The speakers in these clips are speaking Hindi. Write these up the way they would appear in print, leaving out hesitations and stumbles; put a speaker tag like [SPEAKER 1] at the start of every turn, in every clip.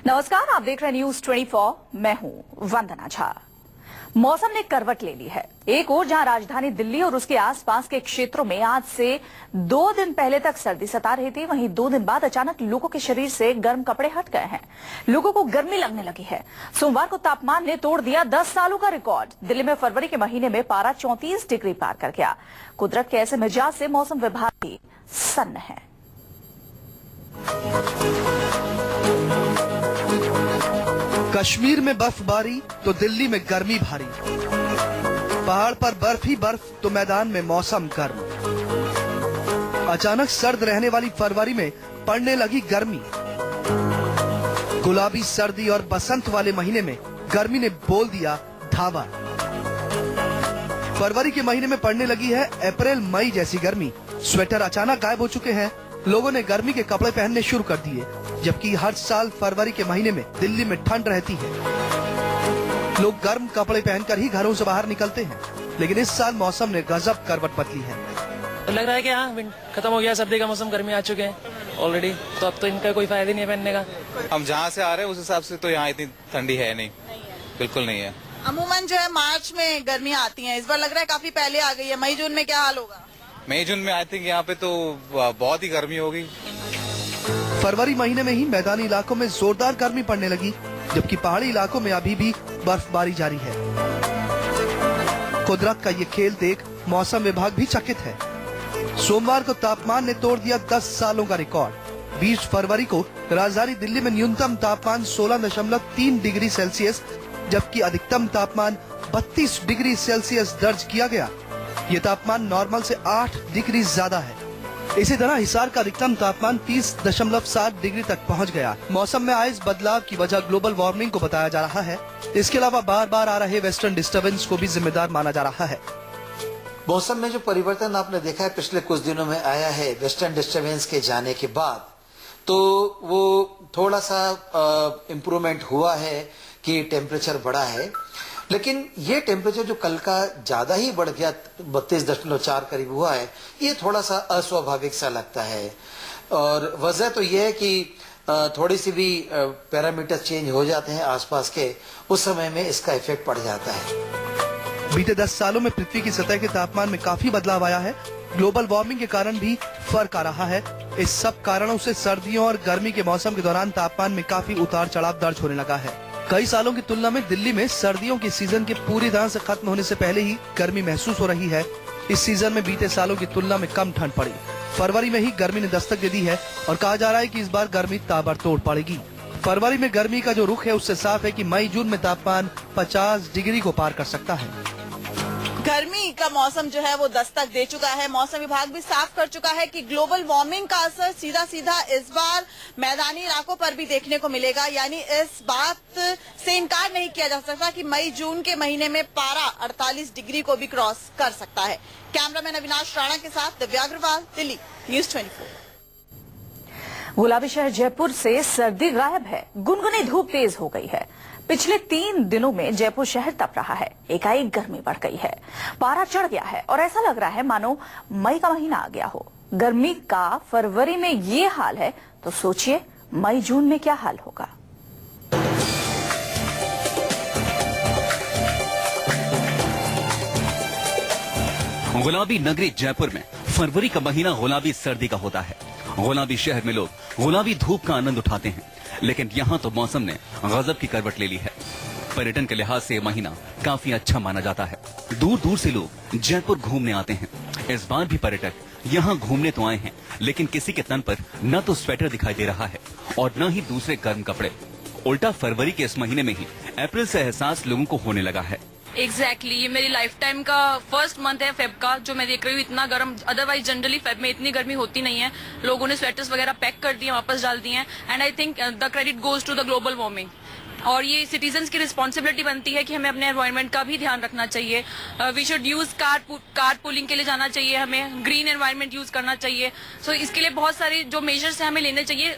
[SPEAKER 1] नमस्कार, आप देख रहे हैं न्यूज 24। मैं हूं वंदना झा। मौसम ने करवट ले ली है। एक ओर जहां राजधानी दिल्ली और उसके आसपास के क्षेत्रों में आज से 2 दिन पहले तक सर्दी सता रही थी, वहीं 2 दिन बाद अचानक लोगों के शरीर से गर्म कपड़े हट गए हैं। लोगों को गर्मी लगने लगी है। सोमवार को तापमान ने तोड़ दिया 10 सालों का रिकॉर्ड। दिल्ली में फरवरी के महीने में पारा 34 डिग्री पार कर गया। कुदरत के ऐसे मिजाज से मौसम विभाग भी सन्न है।
[SPEAKER 2] कश्मीर में बर्फबारी तो दिल्ली में गर्मी भारी। पहाड़ पर बर्फ ही बर्फ तो मैदान में मौसम गर्म। अचानक सर्द रहने वाली फरवरी में पड़ने लगी गर्मी। गुलाबी सर्दी और बसंत वाले महीने में गर्मी ने बोल दिया धावा। फरवरी के महीने में पड़ने लगी है अप्रैल मई जैसी गर्मी। स्वेटर अचानक गायब हो चुके हैं। लोगों ने गर्मी के कपड़े पहनने शुरू कर दिए, जबकि हर साल फरवरी के महीने में दिल्ली में ठंड रहती है। लोग गर्म कपड़े पहनकर ही घरों से बाहर निकलते हैं, लेकिन इस साल मौसम ने गजब करवट बदली है।
[SPEAKER 3] लग रहा है कि हाँ खत्म हो गया, सर्दी का मौसम, गर्मी आ चुके हैं ऑलरेडी, तो अब तो इनका कोई फायदा नहीं है पहनने का।
[SPEAKER 4] हम जहाँ से आ रहे हैं उस हिसाब से तो यहाँ इतनी ठंडी है नहीं, बिल्कुल नहीं है।
[SPEAKER 5] अमूमन जो है मार्च में गर्मियाँ आती हैं, इस बार लग रहा है काफी पहले आ गई है। मई जून में क्या हाल होगा?
[SPEAKER 4] मई जून में आई थिंक यहाँ पे तो बहुत ही गर्मी होगी।
[SPEAKER 2] फरवरी महीने में ही मैदानी इलाकों में जोरदार गर्मी पड़ने लगी, जबकि पहाड़ी इलाकों में अभी भी बर्फबारी जारी है। कुदरत का ये खेल देख मौसम विभाग भी चकित है। सोमवार को तापमान ने तोड़ दिया 10 सालों का रिकॉर्ड। 20 फरवरी को राजधानी दिल्ली में न्यूनतम तापमान 16.3 डिग्री सेल्सियस जबकि अधिकतम तापमान 32 डिग्री सेल्सियस दर्ज किया गया। ये तापमान नॉर्मल से 8 डिग्री ज्यादा है। इसी तरह हिसार का अधिकतम तापमान 30.7 डिग्री तक पहुंच गया। मौसम में आए इस बदलाव की वजह ग्लोबल वार्मिंग को बताया जा रहा है। इसके अलावा बार बार आ रहे वेस्टर्न डिस्टर्बेंस को भी जिम्मेदार माना जा रहा है।
[SPEAKER 6] मौसम में जो परिवर्तन आपने देखा है पिछले कुछ दिनों में आया है वेस्टर्न डिस्टर्बेंस के जाने के बाद, तो वो थोड़ा सा इम्प्रूवमेंट हुआ है कि टेम्परेचर बढ़ा है, लेकिन ये टेम्परेचर जो कल का ज्यादा ही बढ़ गया 32.4 करीब हुआ है, ये थोड़ा सा अस्वाभाविक सा लगता है। और वजह तो ये है कि थोड़ी सी भी पैरामीटर चेंज हो जाते हैं आसपास के, उस समय में इसका इफेक्ट पड़ जाता है।
[SPEAKER 2] बीते 10 सालों में पृथ्वी की सतह के तापमान में काफी बदलाव आया है। ग्लोबल वार्मिंग के कारण भी फर्क आ रहा है। इस सब कारणों से सर्दियों और गर्मी के मौसम के दौरान तापमान में काफी उतार चढ़ाव दर्ज होने लगा है। कई सालों की तुलना में दिल्ली में सर्दियों के सीजन के पूरी तरह से खत्म होने से पहले ही गर्मी महसूस हो रही है। इस सीजन में बीते सालों की तुलना में कम ठंड पड़ी। फरवरी में ही गर्मी ने दस्तक दे दी है और कहा जा रहा है कि इस बार गर्मी ताबड़तोड़ पड़ेगी। फरवरी में गर्मी का जो रुख है उससे साफ है कि मई जून में तापमान 50 डिग्री को पार कर सकता है।
[SPEAKER 5] गर्मी का मौसम जो है वो दस्तक दे चुका है। मौसम विभाग भी साफ कर चुका है कि ग्लोबल वार्मिंग का असर सीधा सीधा इस बार मैदानी इलाकों पर भी देखने को मिलेगा। यानी इस बात से इनकार नहीं किया जा सकता कि मई जून के महीने में पारा 48 डिग्री को भी क्रॉस कर सकता है। कैमरामैन अविनाश राणा के साथ दिव्या अग्रवाल, दिल्ली, न्यूज 24।
[SPEAKER 1] गुलाबी शहर जयपुर से सर्दी गायब है। गुनगुनी धूप तेज हो गई है। पिछले 3 दिनों में जयपुर शहर तप रहा है। एकाएक गर्मी बढ़ गई है, पारा चढ़ गया है और ऐसा लग रहा है मानो मई का महीना आ गया हो। गर्मी का फरवरी में ये हाल है तो सोचिए मई जून में क्या हाल होगा।
[SPEAKER 7] गुलाबी नगरी जयपुर में फरवरी का महीना गुलाबी सर्दी का होता है। गुलाबी शहर में लोग गुलाबी धूप का आनंद उठाते हैं, लेकिन यहाँ तो मौसम ने गजब की करवट ले ली है। पर्यटन के लिहाज से महीना काफी अच्छा माना जाता है। दूर दूर से लोग जयपुर घूमने आते हैं। इस बार भी पर्यटक यहाँ घूमने तो आए हैं, लेकिन किसी के तन पर न तो स्वेटर दिखाई दे रहा है और न ही दूसरे गर्म कपड़े। उल्टा फरवरी के इस महीने में ही अप्रैल से एहसास लोगों को होने लगा है।
[SPEAKER 8] एग्जैक्टली ये मेरी लाइफ टाइम का फर्स्ट मंथ है फेब का, जो मैं देख रही हूँ इतना गर्म। अदरवाइज जनरली फेब में इतनी गर्मी होती नहीं है। लोगों ने स्वेटर्स वगैरह पैक कर दिए, वापस डाल दिए हैं। And I think the credit goes to the global warming. और ये सिटीजन्स की रिस्पॉन्सिबिलिटी बनती है कि हमें अपने एनवायरनमेंट का भी ध्यान रखना चाहिए। We should use car pooling के लिए जाना चाहिए, हमें ग्रीन एनवायरनमेंट यूज करना चाहिए। सो इसके लिए बहुत सारे जो मेजर्स हैं हमें लेने चाहिए।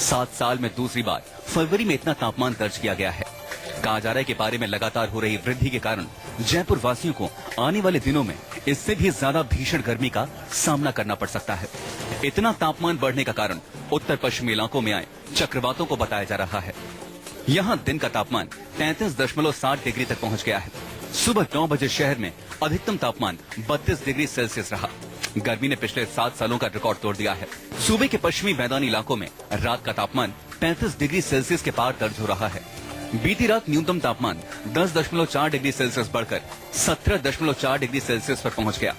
[SPEAKER 7] 7 साल में दूसरी बार फरवरी में इतना तापमान दर्ज किया गया है। कहा जा रहा है कि पारे में लगातार हो रही वृद्धि के कारण जयपुर वासियों को आने वाले दिनों में इससे भी ज्यादा भीषण गर्मी का सामना करना पड़ सकता है। इतना तापमान बढ़ने का कारण उत्तर पश्चिमी इलाकों में आए चक्रवातों को बताया जा रहा है। यहाँ दिन का तापमान 33.7 डिग्री तक पहुँच गया है। सुबह 9 बजे शहर में अधिकतम तापमान 32 डिग्री सेल्सियस रहा। गर्मी ने पिछले 7 सालों का रिकॉर्ड तोड़ दिया है। सूबे के पश्चिमी मैदानी इलाकों में रात का तापमान 35 डिग्री सेल्सियस के पार दर्ज हो रहा है। बीती रात न्यूनतम तापमान 10.4 डिग्री सेल्सियस बढ़कर 17.4 डिग्री सेल्सियस पर पहुंच गया।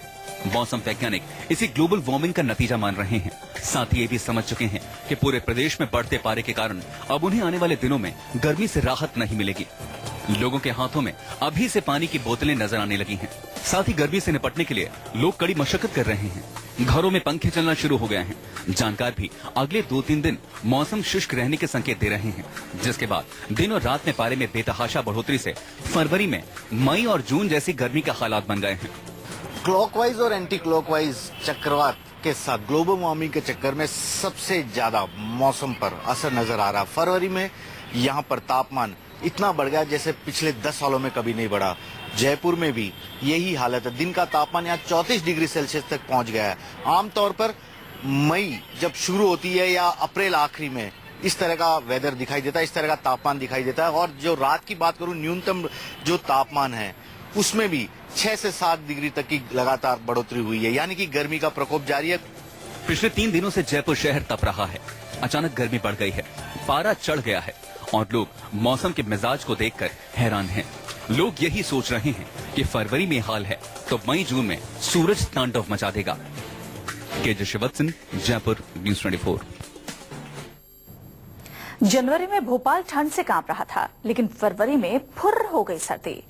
[SPEAKER 7] मौसम वैज्ञानिक इसी ग्लोबल वार्मिंग का नतीजा मान रहे हैं। साथ ही ये भी समझ चुके हैं कि पूरे प्रदेश में बढ़ते पारे के कारण अब उन्हें आने वाले दिनों में गर्मी से राहत नहीं मिलेगी। लोगों के हाथों में अभी से पानी की बोतलें नजर आने लगी हैं। साथ ही गर्मी से निपटने के लिए लोग कड़ी मशक्कत कर रहे हैं। घरों में पंखे चलना शुरू हो गए हैं। जानकार भी अगले 2-3 दिन मौसम शुष्क रहने के संकेत दे रहे हैं, जिसके बाद दिन और रात में पारे में बेतहाशा बढ़ोतरी से फरवरी में मई और जून जैसी गर्मी के हालात बन गए हैं।
[SPEAKER 9] क्लॉकवाइज और एंटी क्लॉकवाइज चक्रवात के साथ ग्लोबल वार्मिंग के चक्कर में सबसे ज्यादा मौसम पर असर नजर आ रहा। फरवरी में यहाँ पर तापमान इतना बढ़ गया जैसे पिछले 10 सालों में कभी नहीं बढ़ा। जयपुर में भी यही हालत है। दिन का तापमान यहाँ 34 डिग्री सेल्सियस तक पहुंच गया है। आमतौर पर मई जब शुरू होती है या अप्रैल आखिरी में इस तरह का वेदर दिखाई देता है, इस तरह का तापमान दिखाई देता है। और जो रात की बात करूं, न्यूनतम जो तापमान है उसमें भी 6 से 7 डिग्री तक की लगातार बढ़ोतरी हुई है, यानी कि गर्मी का प्रकोप जारी है।
[SPEAKER 7] पिछले 3 दिनों से जयपुर शहर तप रहा है। अचानक गर्मी बढ़ गई है, पारा चढ़ गया है और लोग मौसम के मिजाज को देखकर हैरान हैं। लोग यही सोच रहे हैं कि फरवरी में हाल है तो मई जून में सूरज तांडव मचा देगा। KJ Shivatsan, Jaipur, news 24।
[SPEAKER 1] जनवरी में भोपाल ठंड से कांप रहा था, लेकिन फरवरी में फुर्र हो गई सर्दी।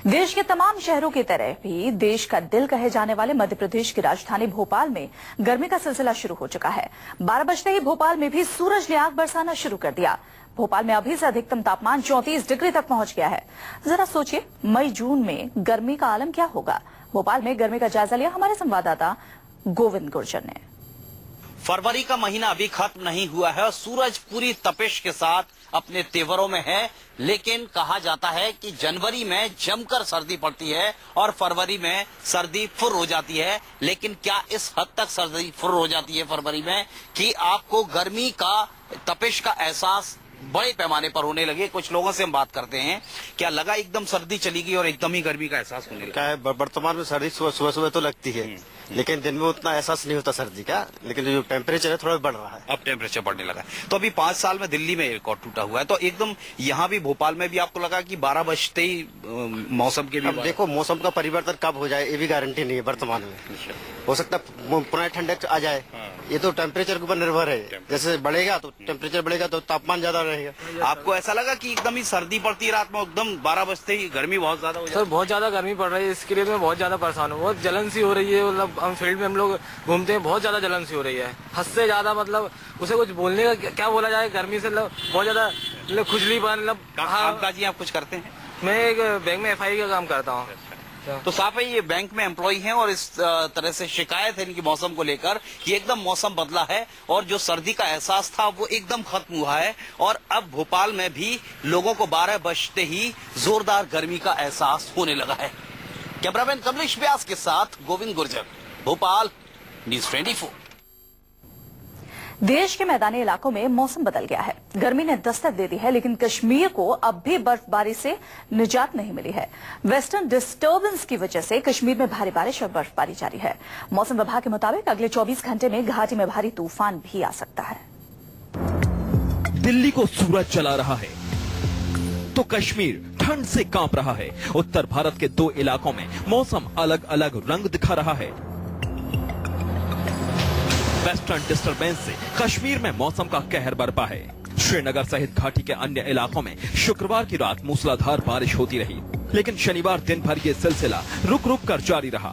[SPEAKER 1] देश के तमाम शहरों की तरह भी देश का दिल कहे जाने वाले मध्य प्रदेश की राजधानी भोपाल में गर्मी का सिलसिला शुरू हो चुका है। 12 बजते ही भोपाल में भी सूरज ने आग बरसाना शुरू कर दिया। भोपाल में अभी से अधिकतम तापमान 34 डिग्री तक पहुंच गया है। जरा सोचिए, मई जून में गर्मी का आलम क्या होगा। भोपाल में गर्मी का जायजा लिया हमारे संवाददाता गोविंद गुर्जर ने।
[SPEAKER 10] फरवरी का महीना अभी खत्म नहीं हुआ है और सूरज पूरी तपिश के साथ अपने तेवरों में है, लेकिन कहा जाता है कि जनवरी में जमकर सर्दी पड़ती है और फरवरी में सर्दी फुर हो जाती है। लेकिन क्या इस हद तक सर्दी फुर हो जाती है फरवरी में कि आपको गर्मी का तपिश का एहसास बड़े पैमाने पर होने लगे? कुछ लोगों से हम बात करते हैं, क्या लगा एकदम सर्दी चली गई और एकदम ही गर्मी का एहसास होने लगा?
[SPEAKER 11] क्या है, वर्तमान में सर्दी सुबह सुबह तो लगती है, लेकिन दिन में उतना एहसास नहीं होता सर्दी का। लेकिन जो टेम्परेचर है थोड़ा बढ़ रहा है।
[SPEAKER 10] अब टेम्परेचर बढ़ने लगा है। तो अभी 5 साल में दिल्ली में रिकॉर्ड टूटा हुआ है, तो एकदम यहाँ भी भोपाल में भी आपको लगा कि 12 बजते ही मौसम के भी?
[SPEAKER 11] अब देखो, मौसम का परिवर्तन कब हो जाए ये भी गारंटी नहीं है वर्तमान में। हो सकता है पुनः ठंडक आ जाए, ये तो टेम्परेचर के ऊपर निर्भर है। जैसे बढ़ेगा तो टेम्परेचर बढ़ेगा तो तापमान ज्यादा रहेगा।
[SPEAKER 10] आपको ऐसा लगा कि एकदम ही सर्दी पड़ती है रात में, एकदम 12 बजते ही गर्मी बहुत ज्यादा हो जाती है?
[SPEAKER 3] सर बहुत ज्यादा गर्मी पड़ रही है, इसके लिए मैं बहुत ज्यादा परेशान हूँ। बहुत जलन सी हो रही है, मतलब हम फील्ड में हम लोग घूमते हैं, बहुत ज्यादा जलन सी हो रही है, हद से ज्यादा। मतलब उसे कुछ बोलने का क्या बोला जाए, गर्मी से बहुत ज्यादा खुजली बन।
[SPEAKER 10] कामकाजी आप कुछ करते हैं?
[SPEAKER 3] मैं एक बैंक में FI का काम करता हूँ।
[SPEAKER 10] तो साफ है ये बैंक में एम्प्लॉय हैं और इस तरह से शिकायत है इनकी मौसम को लेकर कि एकदम मौसम बदला है और जो सर्दी का एहसास था वो एकदम खत्म हुआ है। और अब भोपाल में भी लोगों को 12 बजते ही जोरदार गर्मी का एहसास होने लगा है। कैमरामैन कमलेश व्यास के साथ गोविंद गुर्जर, भोपाल, न्यूज़ 24।
[SPEAKER 1] देश के मैदानी इलाकों में मौसम बदल गया है। गर्मी ने दस्तक दे दी है, लेकिन कश्मीर को अब भी बर्फबारी से निजात नहीं मिली है। वेस्टर्न डिस्टर्बेंस की वजह से कश्मीर में भारी बारिश और बर्फबारी जारी है। मौसम विभाग के मुताबिक अगले 24 घंटे में घाटी में भारी तूफान भी आ सकता है।
[SPEAKER 12] दिल्ली को सूरज जला रहा है तो कश्मीर ठंड से कांप रहा है। उत्तर भारत के 2 इलाकों में मौसम अलग अलग रंग दिखा रहा है। वेस्टर्न डिस्टर्बेंस से कश्मीर में मौसम का कहर बरपा है। श्रीनगर सहित घाटी के अन्य इलाकों में शुक्रवार की रात मूसलाधार बारिश होती रही, लेकिन शनिवार दिन भर ये सिलसिला रुक रुक कर जारी रहा।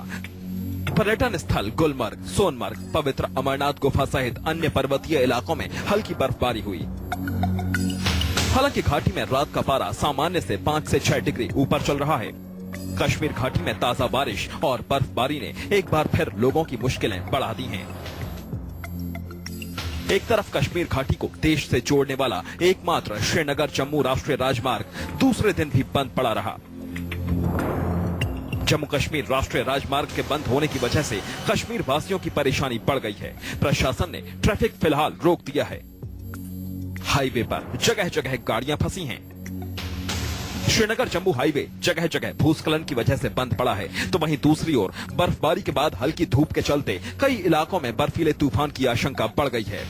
[SPEAKER 12] पर्यटन स्थल गुलमर्ग, सोनमर्ग, पवित्र अमरनाथ गुफा सहित अन्य पर्वतीय इलाकों में हल्की बर्फबारी हुई। हालांकि घाटी में रात का पारा सामान्य से 5 से 6 डिग्री ऊपर चल रहा है। कश्मीर घाटी में ताजा बारिश और बर्फबारी ने एक बार फिर लोगों की मुश्किलें बढ़ा दी हैं। एक तरफ कश्मीर घाटी को देश से जोड़ने वाला एकमात्र श्रीनगर जम्मू राष्ट्रीय राजमार्ग दूसरे दिन भी बंद पड़ा रहा। जम्मू कश्मीर राष्ट्रीय राजमार्ग के बंद होने की वजह से कश्मीर वासियों की परेशानी बढ़ गई है। प्रशासन ने ट्रैफिक फिलहाल रोक दिया है। हाईवे पर जगह जगह गाड़ियां फंसी हैं। श्रीनगर जम्मू हाईवे जगह जगह भूस्खलन की वजह से बंद पड़ा है, तो वहीं दूसरी ओर बर्फबारी के बाद हल्की धूप के चलते कई इलाकों में बर्फीले तूफान की आशंका बढ़ गई है।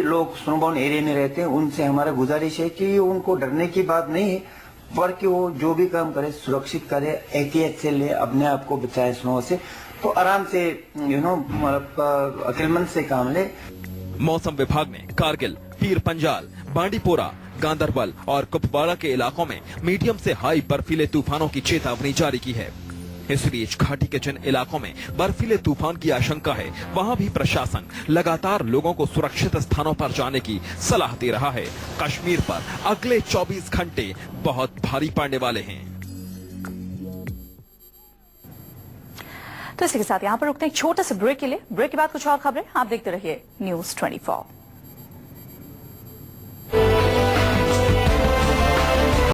[SPEAKER 13] लोग स्नोबाउंड एरिया में रहते हैं, उनसे हमारा गुजारिश है कि उनको डरने की बात नहीं है, बल्कि वो जो भी काम करे सुरक्षित करे, एहतियात से ले, अपने आप को बचाए स्नो से, तो आराम से अक्लमंद से काम ले।
[SPEAKER 12] मौसम विभाग ने कारगिल, पीर पंजाल, बांडीपोरा, गांदरबल और कुपवाड़ा के इलाकों में मीडियम से हाई बर्फीले तूफानों की चेतावनी जारी की है। इस बीच घाटी के जिन इलाकों में बर्फीले तूफान की आशंका है, वहां भी प्रशासन लगातार लोगों को सुरक्षित स्थानों पर जाने की सलाह दे रहा है। कश्मीर पर अगले 24 घंटे बहुत भारी पड़ने वाले हैं।
[SPEAKER 1] तो इसी के साथ यहाँ पर रुकते हैं एक छोटे से ब्रेक के लिए। ब्रेक के बाद कुछ और खबरें आप देखते रहिए News 24।